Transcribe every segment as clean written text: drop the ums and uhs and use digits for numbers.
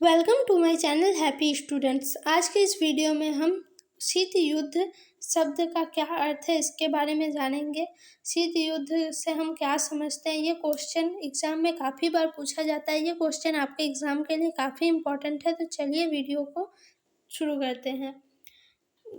Welcome to my channel happy students. आज के इस वीडियो में हम शीत युद्ध शब्द का क्या अर्थ है इसके बारे में जानेंगे। शीत युद्ध से हम क्या समझते हैं, ये क्वेश्चन एग्जाम में काफ़ी बार पूछा जाता है। ये क्वेश्चन आपके एग्जाम के लिए काफ़ी इम्पोर्टेंट है, तो चलिए वीडियो को शुरू करते हैं।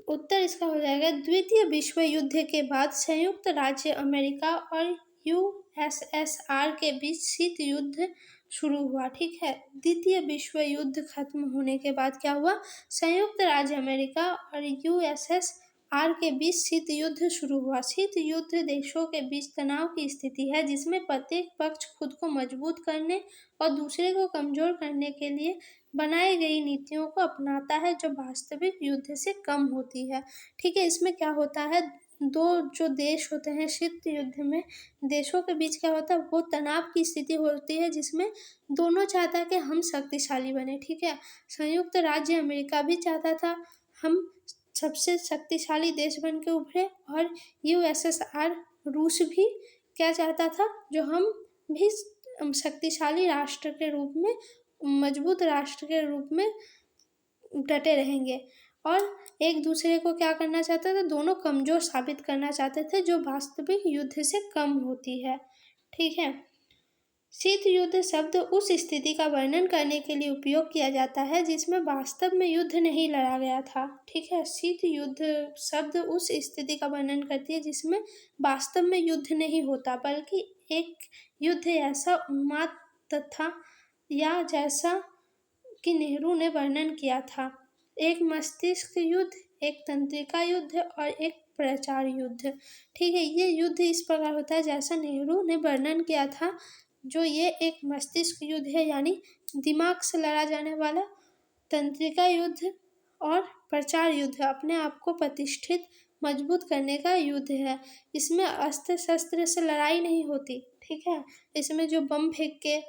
उत्तर इसका हो जाएगा, द्वितीय विश्व युद्ध के बाद संयुक्त राज्य अमेरिका और यूएसएसआर के बीच शीत युद्ध शुरू हुआ। ठीक है, द्वितीय विश्व युद्ध खत्म होने के बाद क्या हुआ, संयुक्त राज्य अमेरिका और यूएसएसआर के बीच शीत युद्ध शुरू हुआ। शीत युद्ध देशों के बीच तनाव की स्थिति है जिसमें प्रत्येक पक्ष खुद को मजबूत करने और दूसरे को कमजोर करने के लिए बनाई गई नीतियों को अपनाता है, जो वास्तविक युद्ध से कम होती है। ठीक है, इसमें क्या होता है, दो जो देश होते हैं शीत युद्ध में, देशों के बीच क्या होता है, वो तनाव की स्थिति होती है जिसमें दोनों चाहता है कि हम शक्तिशाली बने। ठीक है, संयुक्त राज्य अमेरिका भी चाहता था हम सबसे शक्तिशाली देश बन के उभरे, और यूएसएसआर रूस भी क्या चाहता था, जो हम भी शक्तिशाली राष्ट्र के रूप में, मजबूत राष्ट्र के रूप में डटे रहेंगे, और एक दूसरे को क्या करना चाहते थे, दोनों कमजोर साबित करना चाहते थे, जो वास्तविक युद्ध से कम होती है। ठीक है, शीत युद्ध शब्द उस स्थिति का वर्णन करने के लिए उपयोग किया जाता है जिसमें वास्तव में युद्ध नहीं लड़ा गया था। ठीक है, शीत युद्ध शब्द उस स्थिति का वर्णन करती है जिसमें वास्तव में युद्ध नहीं होता, बल्कि एक युद्ध ऐसा उन्माद था या जैसा कि नेहरू ने वर्णन किया था, एक मस्तिष्क युद्ध, एक तंत्रिका युद्ध और एक प्रचार युद्ध। ठीक है, ये युद्ध इस प्रकार होता है जैसा नेहरू ने वर्णन किया था, जो ये एक मस्तिष्क युद्ध है, यानी दिमाग से लड़ा जाने वाला, तंत्रिका युद्ध और प्रचार युद्ध अपने आप को प्रतिष्ठित मजबूत करने का युद्ध है। इसमें अस्त्र शस्त्र से लड़ाई नहीं होती। ठीक है, इसमें जो बम फेंक के,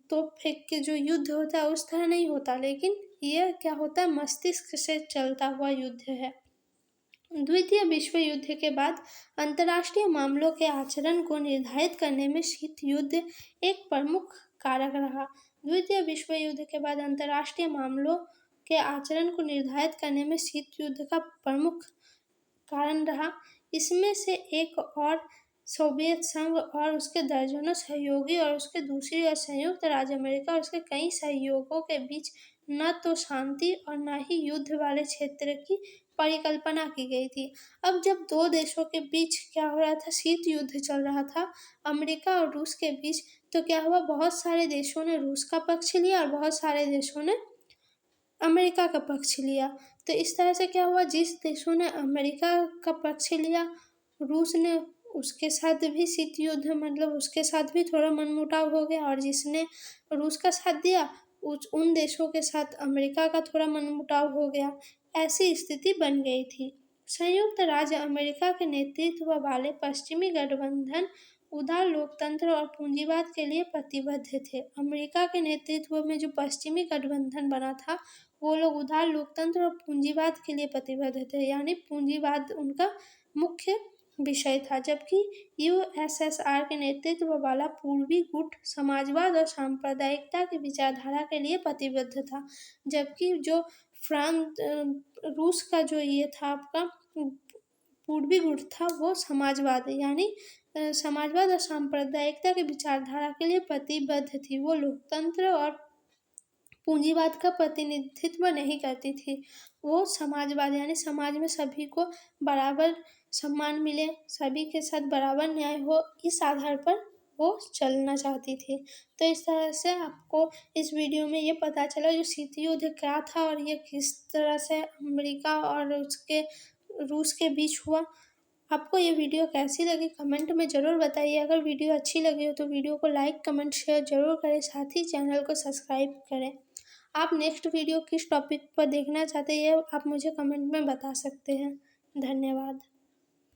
तोप फेंक के जो युद्ध होता है उस तरह नहीं होता, लेकिन यह क्या होता है, मस्तिष्क से चलता हुआ युद्ध है। द्वितीय विश्व युद्ध के बाद अंतर्राष्ट्रीय मामलों के आचरण को निर्धारित करने में शीत युद्ध एक प्रमुख कारक रहा। द्वितीय विश्व युद्ध के बाद अंतर्राष्ट्रीय मामलों के आचरण को निर्धारित करने में शीत युद्ध का प्रमुख कारण रहा। इसमें से एक और सोवियत संघ और उसके दर्जनों सहयोगी और उसके दूसरी ओर संयुक्त राज्य अमेरिका और उसके कई सहयोगों के बीच न तो शांति और न ही युद्ध वाले क्षेत्र की परिकल्पना की गई थी। अब जब दो देशों के बीच क्या हो रहा था, शीत युद्ध चल रहा था अमेरिका और रूस के बीच, तो क्या हुआ, बहुत सारे देशों ने रूस का पक्ष लिया और बहुत सारे देशों ने अमेरिका का पक्ष लिया। तो इस तरह से क्या हुआ, जिस देशों ने अमेरिका का पक्ष लिया, रूस ने उसके साथ भी शीत युद्ध, मतलब उसके साथ भी थोड़ा मनमुटाव हो गया, और जिसने रूस का साथ दिया उन देशों के साथ अमेरिका का थोड़ा मनमुटाव हो गया। ऐसी स्थिति बन गई थी। संयुक्त राज्य अमेरिका के नेतृत्व वाले पश्चिमी गठबंधन उदार लोकतंत्र और पूंजीवाद के लिए प्रतिबद्ध थे। अमेरिका के नेतृत्व में जो पश्चिमी गठबंधन बना था, वो लोग उदार लोकतंत्र और पूंजीवाद के लिए प्रतिबद्ध थे, यानी पूंजीवाद उनका मुख्य विषय था, जबकि यूएसएसआर के नेतृत्व वाला पूर्वी गुट समाजवाद और सांप्रदायिकता की विचारधारा के लिए प्रतिबद्ध था। जबकि जो रूस का जो ये था आपका पूर्वी गुट था, वो समाजवाद, यानी समाजवाद और सांप्रदायिकता की विचारधारा के लिए प्रतिबद्ध थी। वो लोकतंत्र और पूंजीवाद का प्रतिनिधित्व नहीं करती थी। वो समाजवाद, यानी समाज में सभी को बराबर सम्मान मिले, सभी के साथ बराबर न्याय हो, इस आधार पर वो चलना चाहती थी। तो इस तरह से आपको इस वीडियो में ये पता चला जो शीत युद्ध क्या था और ये किस तरह से अमेरिका और उसके रूस के बीच हुआ। आपको ये वीडियो कैसी लगी कमेंट में ज़रूर बताइए। अगर वीडियो अच्छी लगी हो तो वीडियो को लाइक, कमेंट, शेयर ज़रूर करें, साथ ही चैनल को सब्सक्राइब करें। आप नेक्स्ट वीडियो किस टॉपिक पर देखना चाहते हैं आप मुझे कमेंट में बता सकते हैं। धन्यवाद।